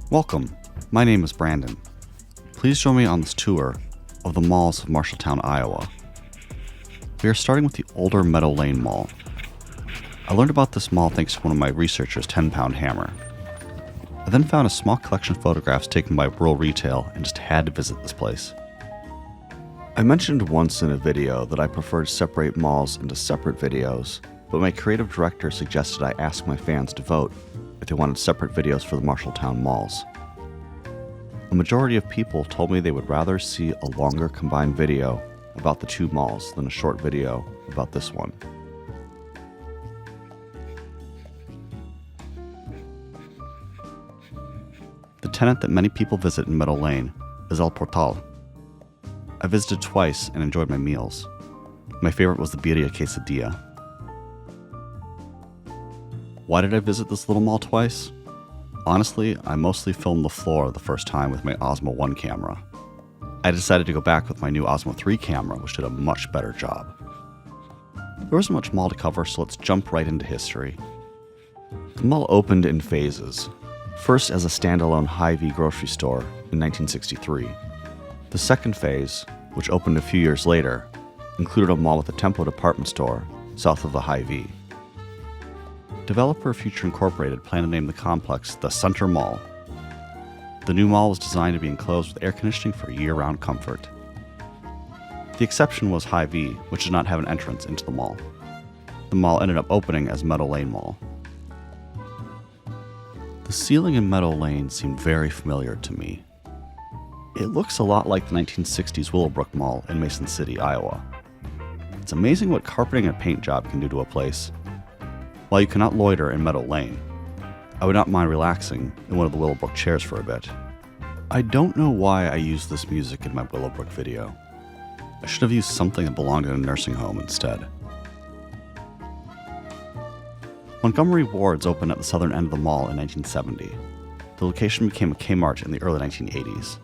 Welcome, my name is Brandon. Please join me on this tour of the malls of Marshalltown, Iowa. We are starting with the older Meadow Lane Mall. I learned about this mall thanks to one of my researchers' 10-pound hammer. I then found a small collection of photographs taken by rural retail and just had to visit this place. I mentioned once in a video that I prefer to separate malls into separate videos, but my creative director suggested I ask my fans to vote if they wanted separate videos for the Marshalltown malls. A majority of people told me they would rather see a longer combined video about the two malls than a short video about this one. The tenant that many people visit in Meadow Lane is El Portal. I visited twice and enjoyed my meals. My favorite was the birria quesadilla. Why did I visit this little mall twice? Honestly, I mostly filmed the floor the first time with my Osmo 1 camera. I decided to go back with my new Osmo 3 camera, which did a much better job. There wasn't much mall to cover, so let's jump right into history. The mall opened in phases. First as a standalone Hy-Vee grocery store in 1963. The second phase, which opened a few years later, included a mall with a Tempo department store south of the Hy-Vee. Developer Future Incorporated planned to name the complex the Center Mall. The new mall was designed to be enclosed with air conditioning for year-round comfort. The exception was Hy-Vee, which did not have an entrance into the mall. The mall ended up opening as Meadow Lane Mall. The ceiling in Meadow Lane seemed very familiar to me. It looks a lot like the 1960s Willowbrook Mall in Mason City, Iowa. It's amazing what carpeting and paint job can do to a place. While you cannot loiter in Meadow Lane, I would not mind relaxing in one of the Willowbrook chairs for a bit. I don't know why I used this music in my Willowbrook video. I should have used something that belonged in a nursing home instead. Montgomery Ward's opened at the southern end of the mall in 1970. The location became a Kmart in the early 1980s.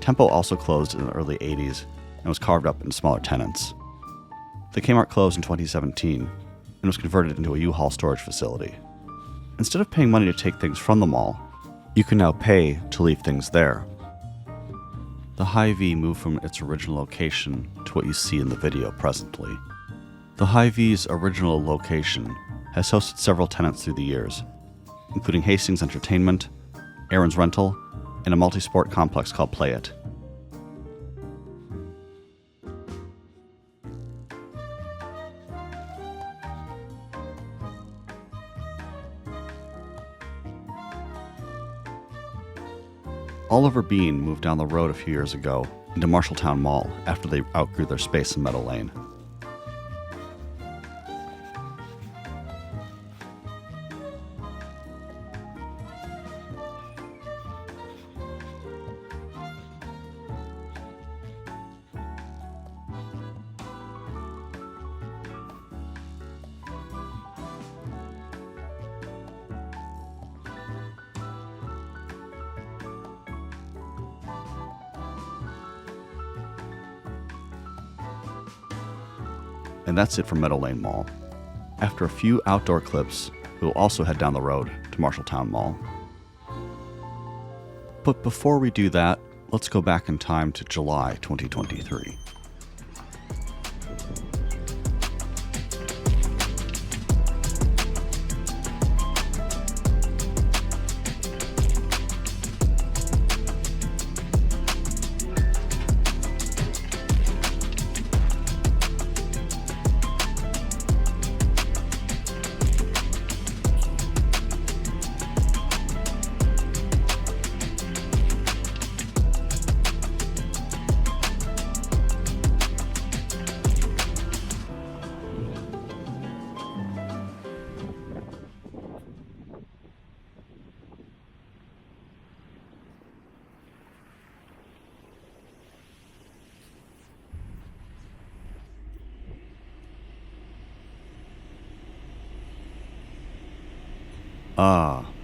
Tempo also closed in the early 80s and was carved up into smaller tenants. The Kmart closed in 2017 and was converted into a U-Haul storage facility. Instead of paying money to take things from the mall, you can now pay to leave things there. The Hy-Vee moved from its original location to what you see in the video presently. The Hy-Vee's original location has hosted several tenants through the years, including Hastings Entertainment, Aaron's Rental, and a multi-sport complex called Play It. Oliver Bean moved down the road a few years ago into Marshalltown Mall after they outgrew their space in Meadow Lane. And that's it for Meadow Lane Mall. After a few outdoor clips, we will also head down the road to Marshalltown Mall. But before we do that, let's go back in time to July 2023.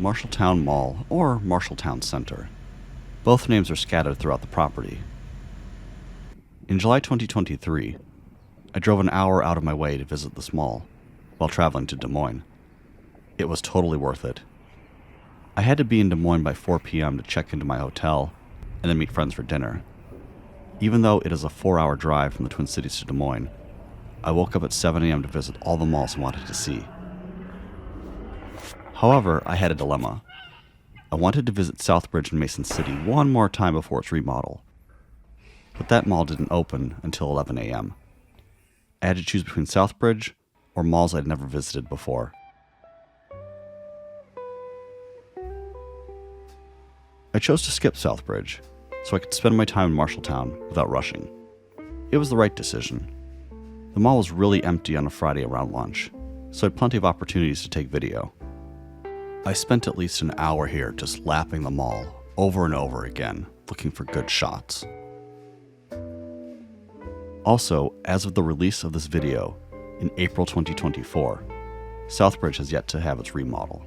Marshalltown Mall, or Marshalltown Center. Both names are scattered throughout the property. In July 2023, I drove an hour out of my way to visit this mall while traveling to Des Moines. It was totally worth it. I had to be in Des Moines by 4 p.m. to check into my hotel and then meet friends for dinner. Even though it is a 4-hour drive from the Twin Cities to Des Moines, I woke up at 7 a.m. to visit all the malls I wanted to see. However, I had a dilemma. I wanted to visit Southbridge and Mason City one more time before its remodel, but that mall didn't open until 11 a.m. I had to choose between Southbridge or malls I'd never visited before. I chose to skip Southbridge so I could spend my time in Marshalltown without rushing. It was the right decision. The mall was really empty on a Friday around lunch, so I had plenty of opportunities to take video. I spent at least an hour here just lapping the mall over and over again, looking for good shots. Also, as of the release of this video, in April 2024, Southbridge has yet to have its remodel.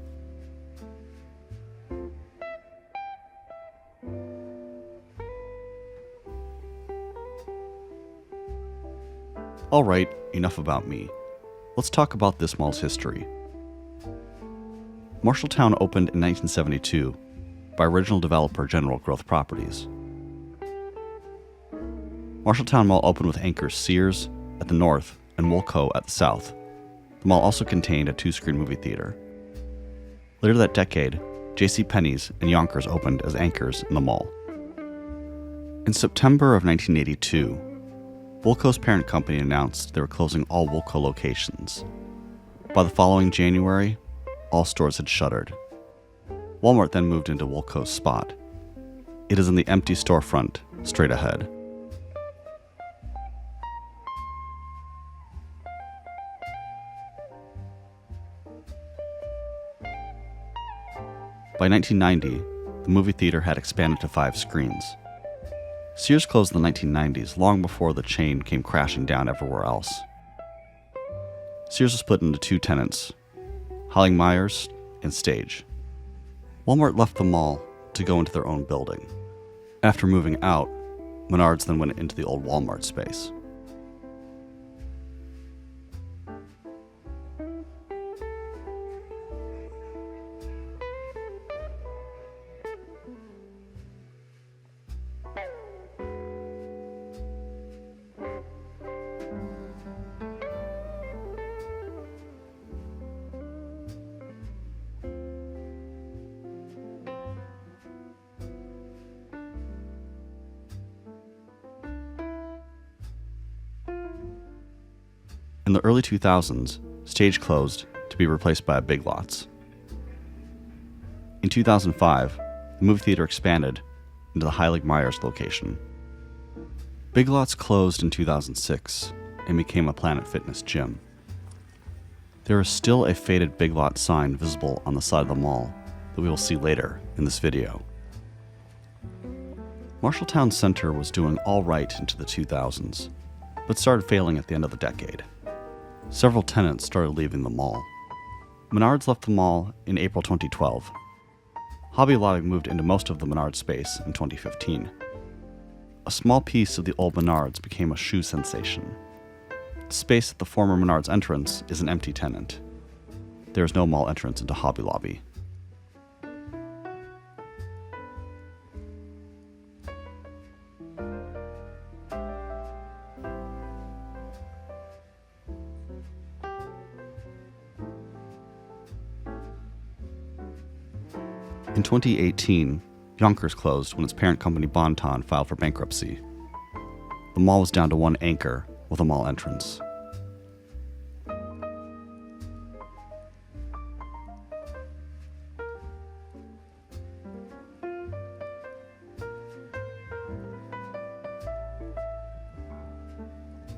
Alright, enough about me. Let's talk about this mall's history. Marshalltown opened in 1972 by original developer General Growth Properties. Marshalltown Mall opened with anchors Sears at the north and Woolco at the south. The mall also contained a 2-screen movie theater. Later that decade, JCPenney's and Yonkers opened as anchors in the mall. In September of 1982, Woolco's parent company announced they were closing all Woolco locations. By the following January, all stores had shuttered. Walmart then moved into Woolco's spot. It is in the empty storefront, straight ahead. By 1990, the movie theater had expanded to 5 screens. Sears closed in the 1990s, long before the chain came crashing down everywhere else. Sears was split into 2 tenants, Holling Myers and Stage. Walmart left the mall to go into their own building. After moving out, Menards then went into the old Walmart space. In the early 2000s, Stage closed to be replaced by a Big Lots. In 2005, the movie theater expanded into the Holling Myers location. Big Lots closed in 2006 and became a Planet Fitness gym. There is still a faded Big Lots sign visible on the side of the mall that we will see later in this video. Marshalltown Center was doing all right into the 2000s, but started failing at the end of the decade. Several tenants started leaving the mall. Menards left the mall in April 2012. Hobby Lobby moved into most of the Menards space in 2015. A small piece of the old Menards became a shoe sensation. The space at the former Menards entrance is an empty tenant. There is no mall entrance into Hobby Lobby. In 2018, Yonkers closed when its parent company Bon-Ton filed for bankruptcy. The mall was down to 1 anchor with a mall entrance.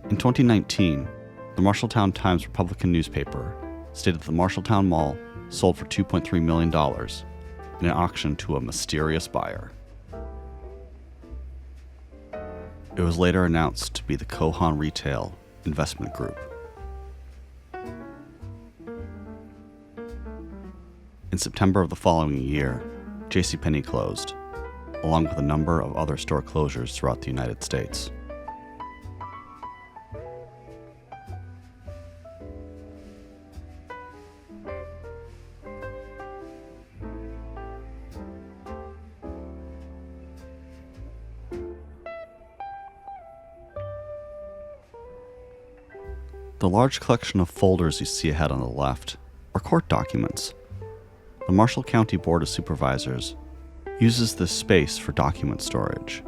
In 2019, the Marshalltown Times-Republican newspaper stated that the Marshalltown Mall sold for $2.3 million in an auction to a mysterious buyer. It was later announced to be the Kohan Retail Investment Group. In September of the following year, JCPenney closed, along with a number of other store closures throughout the United States. The large collection of folders you see ahead on the left are court documents. The Marshall County Board of Supervisors uses this space for document storage.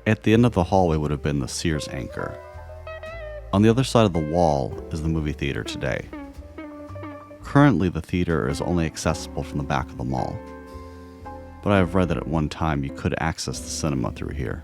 At the end of the hallway would have been the Sears anchor. On the other side of the wall is the movie theater today. Currently, the theater is only accessible from the back of the mall, but I have read that at one time you could access the cinema through here.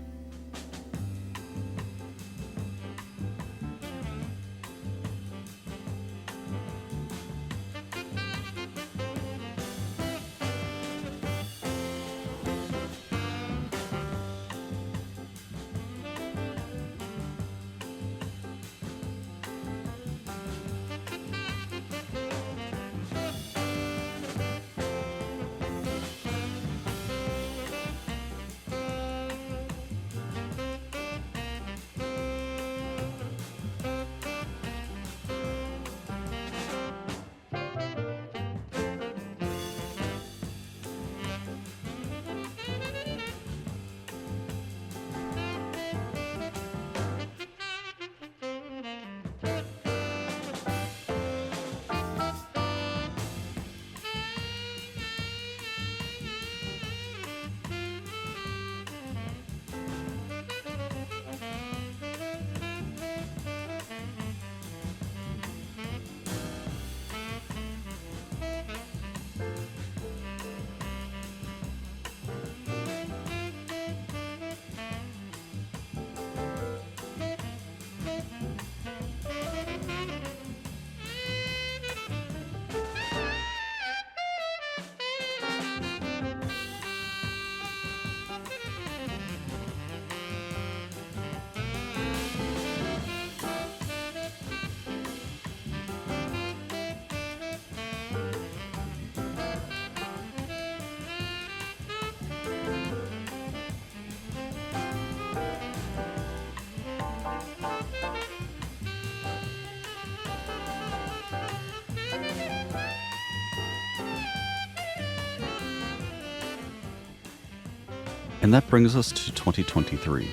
And that brings us to 2023.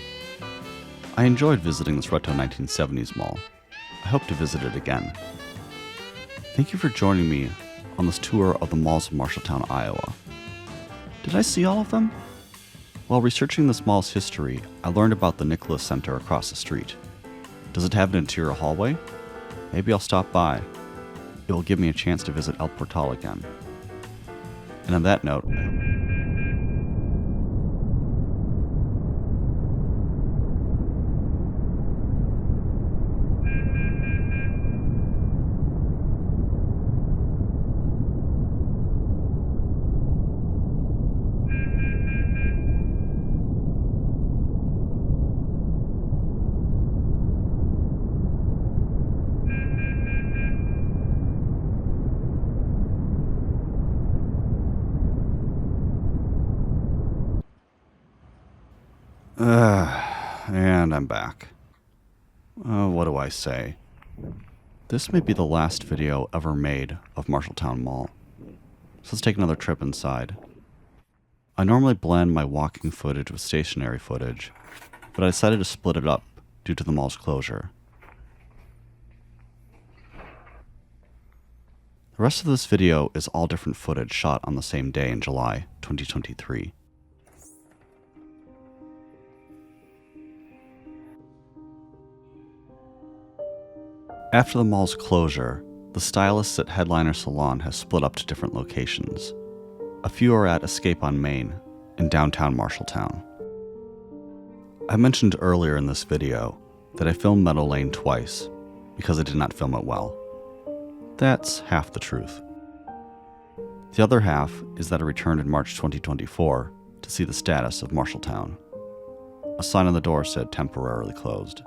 I enjoyed visiting this retro 1970s mall. I hope to visit it again. Thank you for joining me on this tour of the malls of Marshalltown, Iowa. Did I see all of them? While researching this mall's history, I learned about the Nicholas Center across the street. Does it have an interior hallway? Maybe I'll stop by. It will give me a chance to visit El Portal again. And on that note, And I'm back. What do I say? This may be the last video ever made of Marshalltown Mall. So let's take another trip inside. I normally blend my walking footage with stationary footage, but I decided to split it up due to the mall's closure. The rest of this video is all different footage shot on the same day in July 2023. After the mall's closure, the stylists at Headliner Salon has split up to different locations. A few are at Escape on Main in downtown Marshalltown. I mentioned earlier in this video that I filmed Meadow Lane twice because I did not film it well. That's half the truth. The other half is that I returned in March 2024 to see the status of Marshalltown. A sign on the door said temporarily closed.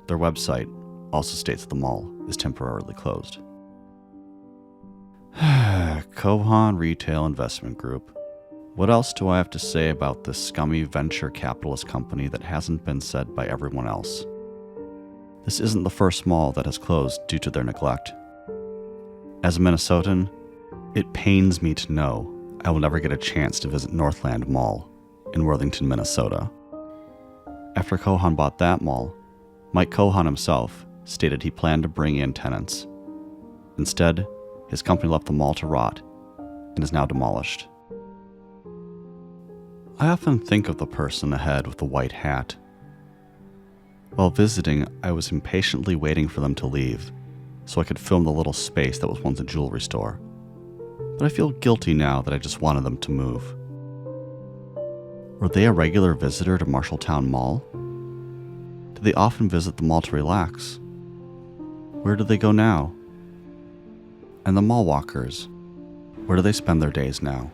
Their website also states the mall is temporarily closed. Kohan Retail Investment Group. What else do I have to say about this scummy venture capitalist company that hasn't been said by everyone else? This isn't the first mall that has closed due to their neglect. As a Minnesotan, it pains me to know I will never get a chance to visit Northland Mall in Worthington, Minnesota. After Kohan bought that mall, Mike Kohan himself stated he planned to bring in tenants. Instead, his company left the mall to rot and is now demolished. I often think of the person ahead with the white hat. While visiting, I was impatiently waiting for them to leave so I could film the little space that was once a jewelry store. But I feel guilty now that I just wanted them to move. Were they a regular visitor to Marshalltown Mall? Did they often visit the mall to relax? Where do they go now? And the mall walkers, where do they spend their days now?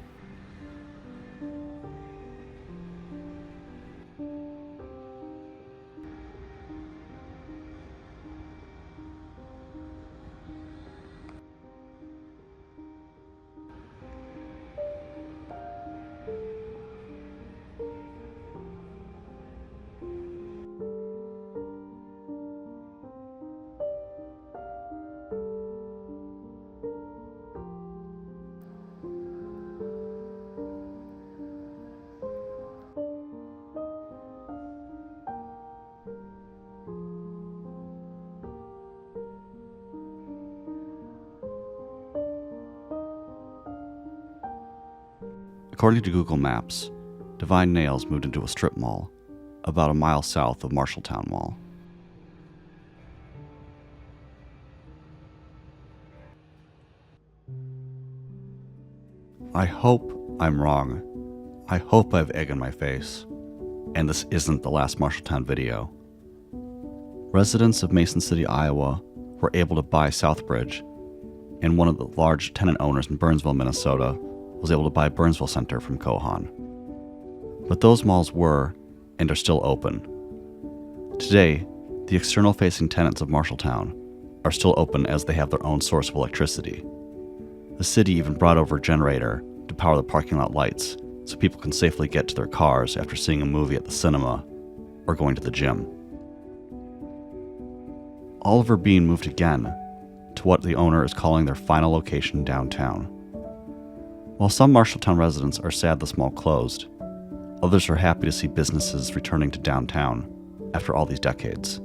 According to Google Maps, Divine Nails moved into a strip mall about a mile south of Marshalltown Mall. I hope I'm wrong. I hope I have egg on my face, and this isn't the last Marshalltown video. Residents of Mason City, Iowa were able to buy Southbridge, and one of the large tenant owners in Burnsville, Minnesota was able to buy Burnsville Center from Kohan. But those malls were, and are still open. Today, the external-facing tenants of Marshalltown are still open as they have their own source of electricity. The city even brought over a generator to power the parking lot lights so people can safely get to their cars after seeing a movie at the cinema or going to the gym. Oliver Bean moved again to what the owner is calling their final location downtown. While some Marshalltown residents are sad the mall closed, others are happy to see businesses returning to downtown after all these decades.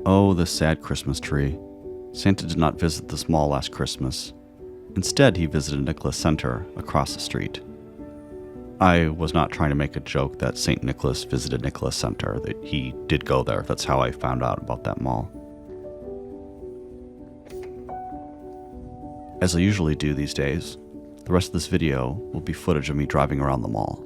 Oh, the sad Christmas tree. Santa did not visit this mall last Christmas. Instead, he visited Nicholas Center across the street. I was not trying to make a joke that St. Nicholas visited Nicholas Center, that he did go there. That's how I found out about that mall. As I usually do these days, the rest of this video will be footage of me driving around the mall.